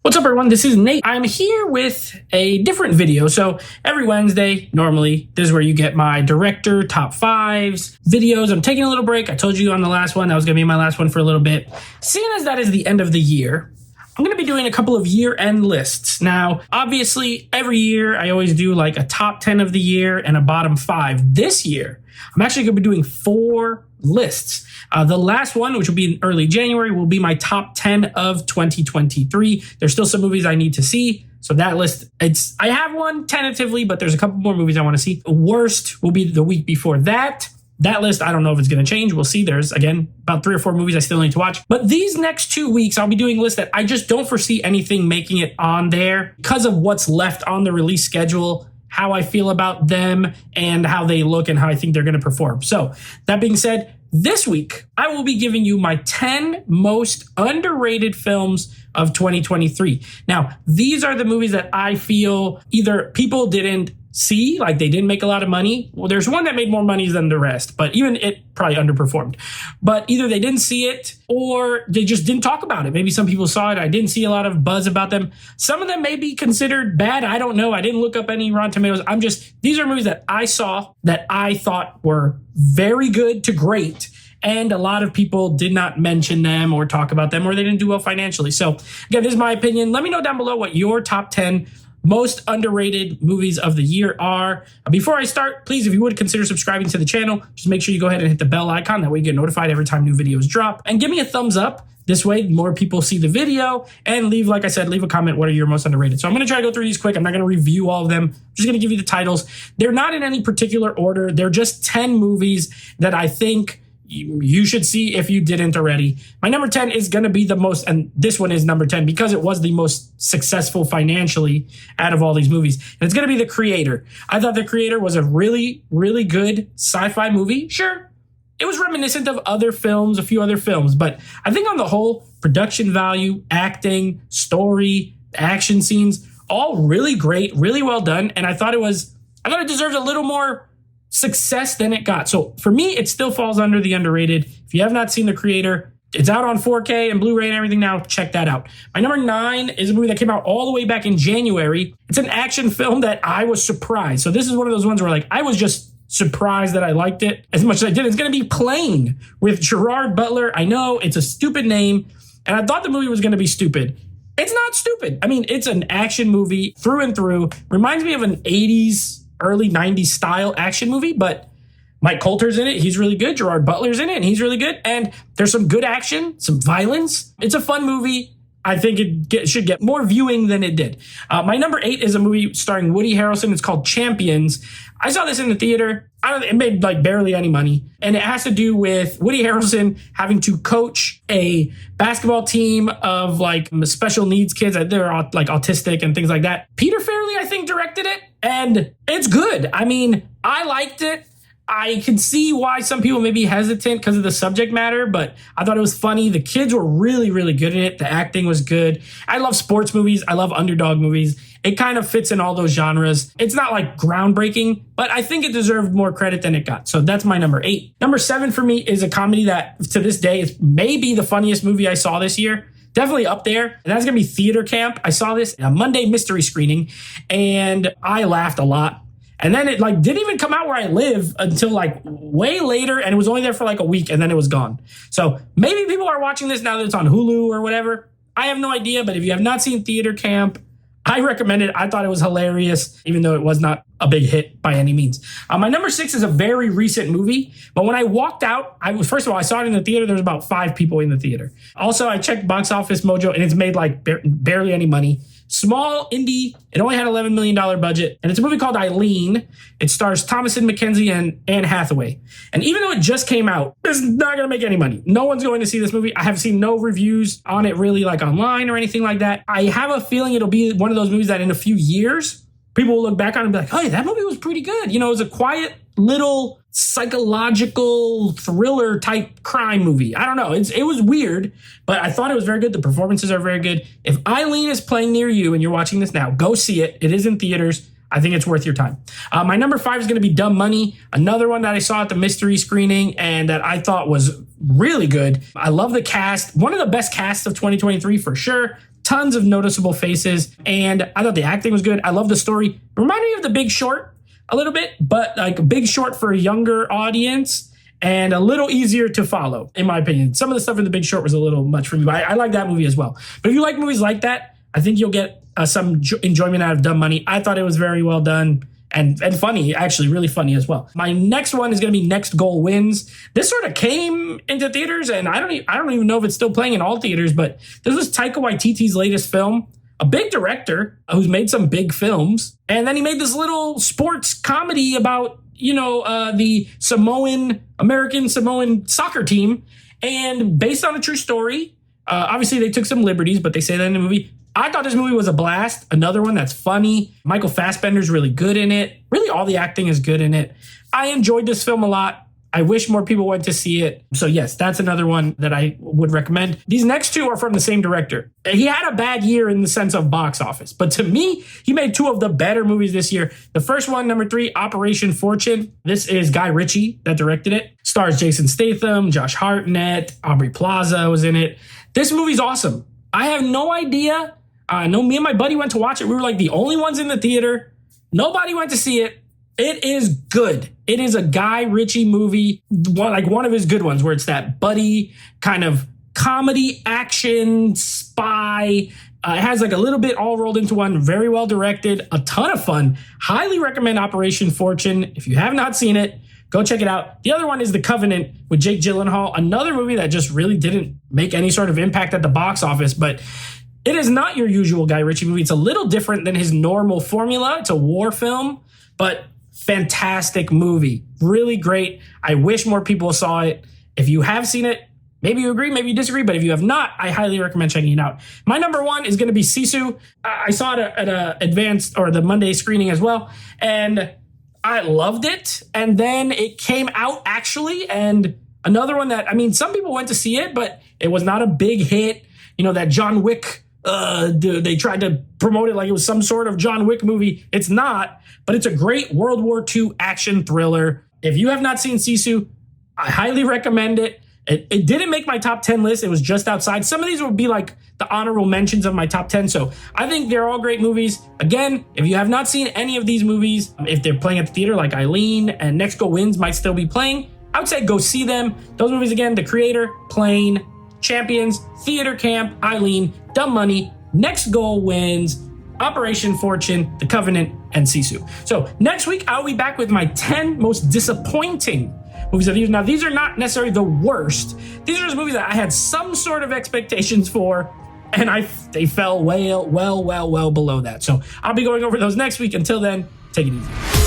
What's up, everyone? This is Nate. I'm here with a different video. So every Wednesday, normally, this is where you get my director top fives videos. I'm taking a little break. I told you on the last one, that was going to be my last one for a little bit. Seeing as that is the end of the year, I'm going to be doing a couple of year-end lists. Now, obviously, every year, I always do like a top 10 of the year and a bottom 5. This year, I'm actually going to be doing 4 lists. The last one, which will be in early January, will be my top 10 of 2023. There's still some movies I need to see. So that list, I have one tentatively, but there's a couple more movies I want to see. Worst will be the week before that. That list, I don't know if it's going to change. We'll see. There's, again, about 3 or 4 movies I still need to watch. But these next 2 weeks, I'll be doing lists that I just don't foresee anything making it on there because of what's left on the release schedule, how I feel about them, and how they look and how I think they're going to perform. So that being said, this week, I will be giving you my 10 most underrated films of 2023. Now, these are the movies that I feel either people didn't see, like they didn't make a lot of money. Well, there's one that made more money than the rest, but even it probably underperformed. But either they didn't see it or they just didn't talk about it. Maybe some people saw it. I didn't see a lot of buzz about them. Some of them may be considered bad. I don't know. I didn't look up any Rotten Tomatoes. These are movies that I saw that I thought were very good to great. And a lot of people did not mention them or talk about them, or they didn't do well financially. So again, this is my opinion. Let me know down below what your top 10 most underrated movies of the year are. Before I start, please, if you would consider subscribing to the channel, just make sure you go ahead and hit the bell icon. That way you get notified every time new videos drop. And give me a thumbs up. This way, more people see the video. And leave, like I said, leave a comment. What are your most underrated? So I'm going to try to go through these quick. I'm not going to review all of them. I'm just going to give you the titles. They're not in any particular order. They're just 10 movies that I think you should see if you didn't already. My number 10 is going to be the most, and this one is number 10 because it was the most successful financially out of all these movies. And it's going to be The Creator. I thought The Creator was a really, really good sci-fi movie. Sure, it was reminiscent of other films, a few other films, but I think on the whole, production value, acting, story, action scenes, all really great, really well done. And I thought it deserved a little more success than it got. So for me, it still falls under the underrated. If you have not seen The Creator, it's out on 4K and Blu-ray and everything now. Check that out. My number 9 is a movie that came out all the way back in January. It's an action film that I was surprised. So this is one of those ones where I was just surprised that I liked it as much as I did. It's going to be Plane with Gerard Butler. I know it's a stupid name, and I thought the movie was going to be stupid. It's not stupid. I mean, it's an action movie through and through. Reminds me of an 80s, early 90s style action movie, but Mike Coulter's in it. He's really good. Gerard Butler's in it, and he's really good. And there's some good action, some violence. It's a fun movie. I think it should get more viewing than it did. My number 8 is a movie starring Woody Harrelson. It's called Champions. I saw this in the theater. It made barely any money. And it has to do with Woody Harrelson having to coach a basketball team of special needs kids. They're autistic and things like that. Peter Farrelly, I think, directed it. And it's good. I mean, I liked it. I can see why some people may be hesitant because of the subject matter, but I thought it was funny. The kids were really, really good in it. The acting was good. I love sports movies. I love underdog movies. It kind of fits in all those genres. It's not groundbreaking, but I think it deserved more credit than it got. So that's my number 8. Number 7 for me is a comedy that to this day is maybe the funniest movie I saw this year. Definitely up there. And that's going to be Theater Camp. I saw this in a Monday mystery screening and I laughed a lot. And then it didn't even come out where I live until way later. And it was only there for a week and then it was gone. So maybe people are watching this now that it's on Hulu or whatever. I have no idea. But if you have not seen Theater Camp, I recommend it. I thought it was hilarious, even though it was not a big hit by any means. My number 6 is a very recent movie. But when I walked out, first of all, I saw it in the theater. There was about 5 people in the theater. Also, I checked Box Office Mojo and it's made barely any money. Small indie. It only had $11 million budget. And it's a movie called Eileen. It stars Thomasin McKenzie and Anne Hathaway. And even though it just came out, it's not going to make any money. No one's going to see this movie. I have seen no reviews on it really online or anything like that. I have a feeling it'll be one of those movies that in a few years, people will look back on it and be like, oh, that movie was pretty good. It was a quiet little psychological thriller type crime movie. I don't know. It was weird, but I thought it was very good. The performances are very good. If Eileen is playing near you and you're watching this now, go see it. It is in theaters. I think it's worth your time. My number 5 is going to be Dumb Money, another one that I saw at the mystery screening and that I thought was really good. I love the cast. One of the best casts of 2023 for sure. tons of noticeable faces, and I thought the acting was good. I love the story. It reminded me of The Big Short a little bit, but like Big Short for a younger audience and a little easier to follow, in my opinion. Some of the stuff in The Big Short was a little much for me, but I like that movie as well. But if you like movies like that, I think you'll get some enjoyment out of Dumb Money. I thought it was very well done. And funny, actually really funny as well. My next one is going to be Next Goal Wins. This sort of came into theaters, and I don't even know if it's still playing in all theaters, but this was Taika Waititi's latest film, a big director who's made some big films. And then he made this little sports comedy about, the American Samoan soccer team, and based on a true story. Obviously, they took some liberties, but they say that in the movie. I thought this movie was a blast. Another one that's funny. Michael Fassbender's really good in it. Really, all the acting is good in it. I enjoyed this film a lot. I wish more people went to see it. So yes, that's another one that I would recommend. These next two are from the same director. He had a bad year in the sense of box office, but to me, he made two of the better movies this year. The first one, number 3, Operation Fortune. This is Guy Ritchie that directed it. Stars Jason Statham, Josh Hartnett, Aubrey Plaza was in it. This movie's awesome. I have no idea. I know me and my buddy went to watch it. We were like the only ones in the theater. Nobody went to see it. It is good. It is a Guy Ritchie movie, one of his good ones, where it's that buddy kind of comedy, action, spy. It has like a little bit all rolled into one. Very well directed. A ton of fun. Highly recommend Operation Fortune. If you have not seen it, go check it out. The other one is The Covenant with Jake Gyllenhaal. Another movie that just really didn't make any sort of impact at the box office, but it is not your usual Guy Ritchie movie. It's a little different than his normal formula. It's a war film, but fantastic movie. Really great. I wish more people saw it. If you have seen it, maybe you agree, maybe you disagree, but if you have not, I highly recommend checking it out. My number 1 is going to be Sisu. I saw it at a advanced or the Monday screening as well, and I loved it. And then it came out actually, and another one that, some people went to see it, but it was not a big hit. That John Wick, they tried to promote it like it was some sort of John Wick movie. It's not, but it's a great World War II action thriller. If you have not seen Sisu, I highly recommend it. It didn't make my top 10 list. It was just outside. Some of these would be like the honorable mentions of my top 10. So I think they're all great movies. Again, if you have not seen any of these movies, if they're playing at the theater like Eileen and Next Go Wins might still be playing, I would say go see them. Those movies again, The Creator, Plane, Champions, Theater Camp, Eileen, Dumb Money, Next Goal Wins, Operation Fortune, The Covenant, and Sisu. So next week, I'll be back with my 10 most disappointing movies of the year. Now, these are not necessarily the worst. These are just movies that I had some sort of expectations for, and they fell well below that. So I'll be going over those next week. Until then, take it easy.